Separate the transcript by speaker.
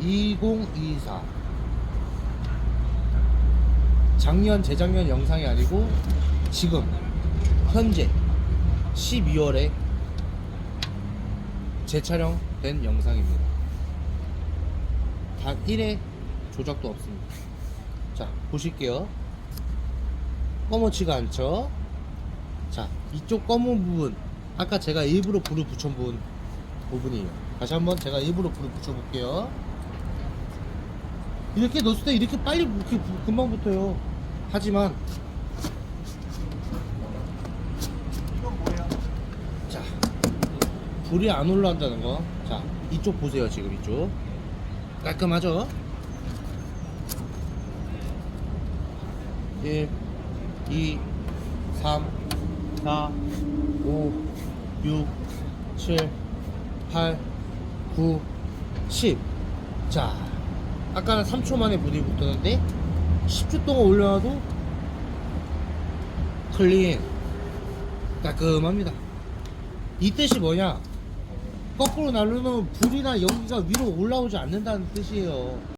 Speaker 1: 2024 작년 재작년 영상이 아니고 지금 현재 12월에 재촬영된 영상입니다. 단 1회 조작도 없습니다. 자, 보실게요. 검어치가 않죠? 자, 이쪽 검은 부분 아까 제가 일부러 불을 붙여본 부분이에요. 다시 한번 제가 일부러 불을 붙여볼게요. 이렇게 넣었을 때 이렇게 빨리 이렇게 금방 붙어요. 하지만
Speaker 2: 이건 뭐야?
Speaker 1: 자, 불이 안 올라온다는 거. 자, 이쪽 보세요. 지금 이쪽 깔끔하죠? 1 2 3 4 5 6 7 8 9 10. 자, 아까는 3초 만에 불이 붙었는데 10초 동안 올려놔도 클린 깔끔합니다. 이 뜻이 뭐냐? 거꾸로 날르면 불이나 연기가 위로 올라오지 않는다는 뜻이에요.